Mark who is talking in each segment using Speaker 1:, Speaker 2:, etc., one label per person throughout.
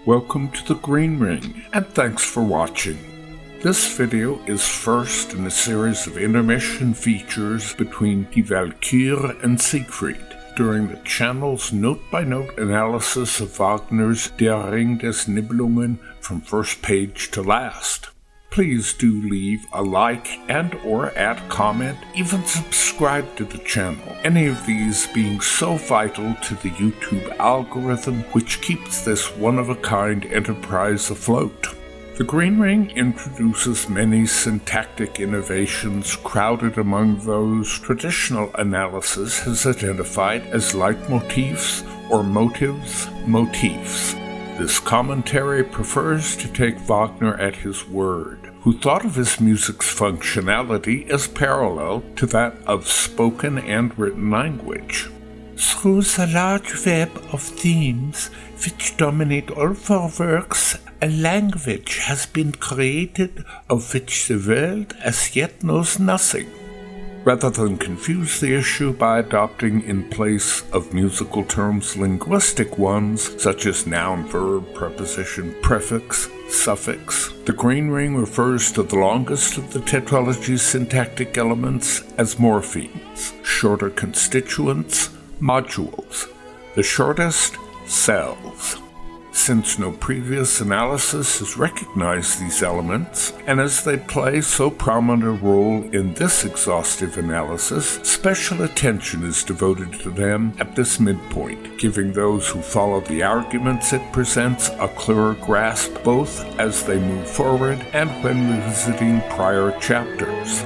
Speaker 1: Welcome to the Green Ring, and thanks for watching. This video is first in a series of intermission features between Die Walküre and Siegfried, during the channel's note-by-note analysis of Wagner's Der Ring des Nibelungen from first page to last. Please do leave a like and or add comment, even subscribe to the channel, any of these being so vital to the YouTube algorithm which keeps this one-of-a-kind enterprise afloat. The Green Ring introduces many syntactic innovations crowded among those traditional analysis has identified as leitmotifs or motifs. This commentary prefers to take Wagner at his word, who thought of his music's functionality as parallel to that of spoken and written language. Through the large web of themes which dominate all four works, a language has been created of which the world as yet knows nothing. Rather than confuse the issue by adopting in place of musical terms linguistic ones, such as noun, verb, preposition, prefix, suffix, the Green Ring refers to the longest of the tetralogy's syntactic elements as morphemes, shorter constituents, modules, the shortest, cells. Since no previous analysis has recognized these elements, and as they play so prominent a role in this exhaustive analysis, special attention is devoted to them at this midpoint, giving those who follow the arguments it presents a clearer grasp both as they move forward and when revisiting prior chapters.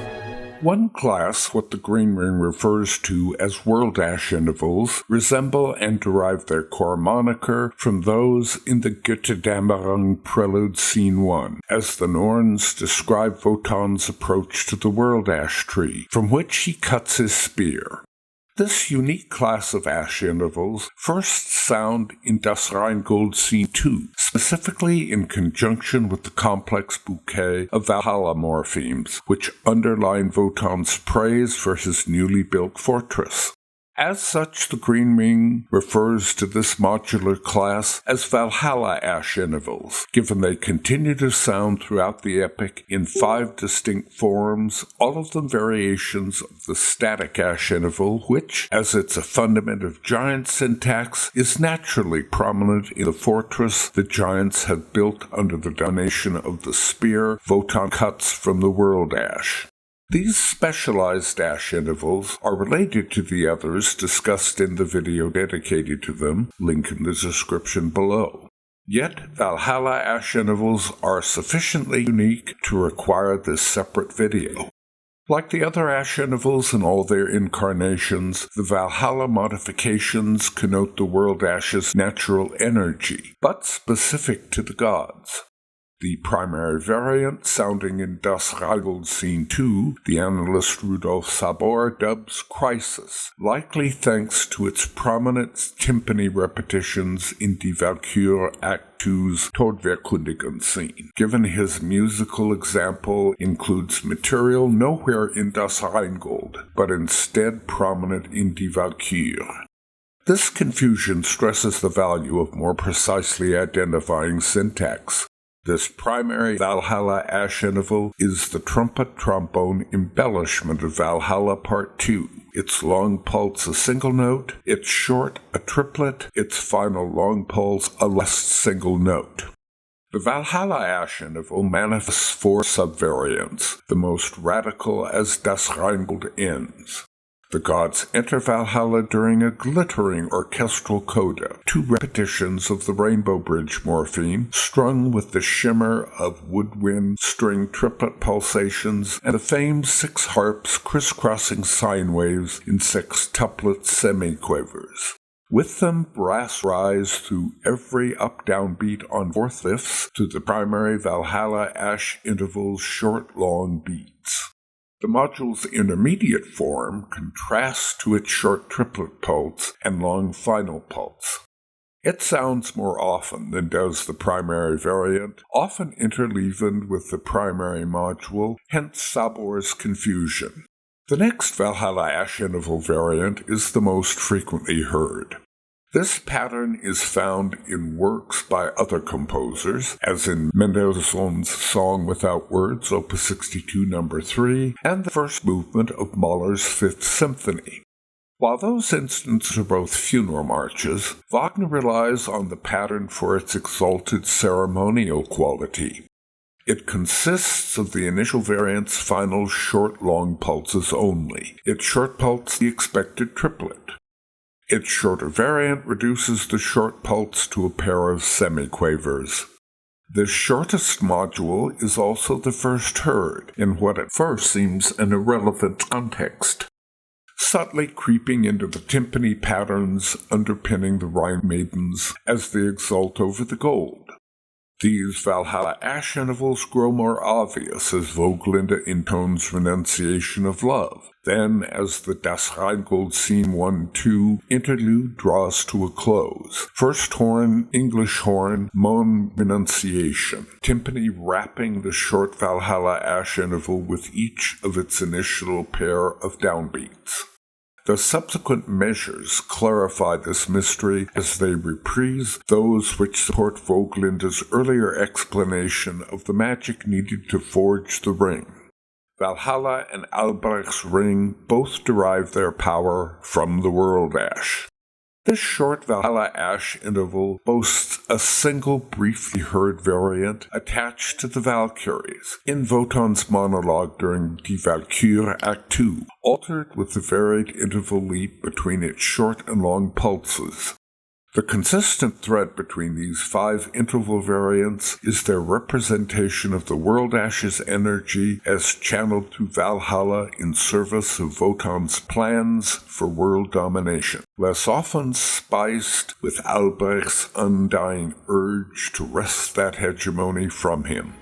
Speaker 1: One class, what the Green Ring refers to as World Ash Intervals, resemble and derive their core moniker from those in the Götterdämmerung Prelude Scene 1, as the Norns describe Wotan's approach to the World Ash tree, from which he cuts his spear. This unique class of ash intervals first sound in Das Rheingold Scene 2, specifically in conjunction with the complex bouquet of Valhalla morphemes, which underline Wotan's praise for his newly built fortress. As such, the Green Ring refers to this modular class as Valhalla Ash Intervals, given they continue to sound throughout the epic in 5 distinct forms, all of them variations of the static ash interval, which, as it's a fundament of giant syntax, is naturally prominent in the fortress the giants had built under the domination of the spear Wotan cuts from the World Ash. These specialized ash intervals are related to the others discussed in the video dedicated to them, link in the description below. Yet, Valhalla ash intervals are sufficiently unique to require this separate video. Like the other ash intervals in all their incarnations, the Valhalla modifications connote the World Ash's natural energy, but specific to the gods. The primary variant, sounding in Das Rheingold Scene 2, the analyst Rudolf Sabor dubs Crisis, likely thanks to its prominent timpani repetitions in Die Walküre Act 2's Todverkündigung scene, given his musical example includes material nowhere in Das Rheingold, but instead prominent in Die Walküre. This confusion stresses the value of more precisely identifying syntax. This primary Valhalla Ash interval is the trumpet-trombone embellishment of Valhalla Part 2. Its long pulse a single note, its short a triplet, its final long pulse a last single note. The Valhalla Ash interval manifests 4 subvariants, the most radical as Das Rheingold ends. The gods enter Valhalla during a glittering orchestral coda, 2 repetitions of the Rainbow Bridge morpheme, strung with the shimmer of woodwind string triplet pulsations, and the famed 6 harps crisscrossing sine waves in 6 tuplet semiquavers. With them, brass rise through every up-down beat on 4/5 to the primary Valhalla Ash interval's short-long beats. The module's intermediate form contrasts to its short triplet pulse and long final pulse. It sounds more often than does the primary variant, often interleavened with the primary module, hence Sabor's confusion. The next Valhalla Ash interval variant is the most frequently heard. This pattern is found in works by other composers, as in Mendelssohn's Song Without Words, Opus 62, No. 3, and the first movement of Mahler's Fifth Symphony. While those instances are both funeral marches, Wagner relies on the pattern for its exalted ceremonial quality. It consists of the initial variant's final short-long pulses only. It short-pulses the expected triplet. Its shorter variant reduces the short pulse to a pair of semiquavers. This shortest module is also the first heard, in what at first seems an irrelevant context, subtly creeping into the timpani patterns underpinning the Rhine maidens as they exult over the gold. These Valhalla Ash Intervals grow more obvious as Vogelinde intones renunciation of love. Then, as the Das Rheingold Scene 1-2 interlude draws to a close, first horn, English horn, Mon renunciation, timpani wrapping the short Valhalla Ash interval with each of its initial pair of downbeats. The subsequent measures clarify this mystery as they reprise those which support Vogelinde's earlier explanation of the magic needed to forge the ring. Valhalla and Albrecht's ring both derive their power from the world ash. This short Valhalla Ash interval boasts a single briefly heard variant attached to the Valkyries in Wotan's monologue during Die Walküre Act 2, altered with the varied interval leap between its short and long pulses. The consistent thread between these 5 interval variants is their representation of the world ash's energy as channeled through Valhalla in service of Wotan's plans for world domination, less often spiced with Albrecht's undying urge to wrest that hegemony from him.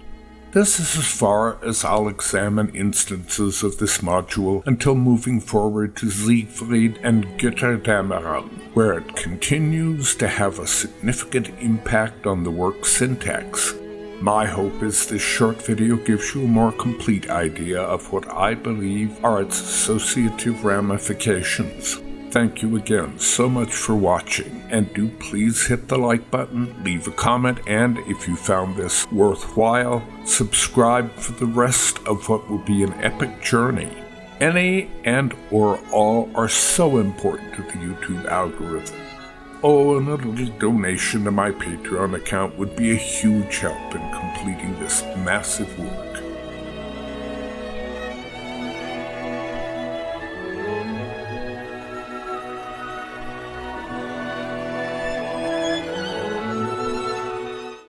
Speaker 1: This is as far as I'll examine instances of this module until moving forward to Siegfried and Götterdämmerung, where it continues to have a significant impact on the work's syntax. My hope is this short video gives you a more complete idea of what I believe are its associative ramifications. Thank you again so much for watching, and do please hit the like button, leave a comment, and if you found this worthwhile, subscribe for the rest of what will be an epic journey. Any and or all are so important to the YouTube algorithm. Oh, and a little donation to my Patreon account would be a huge help in completing this massive work.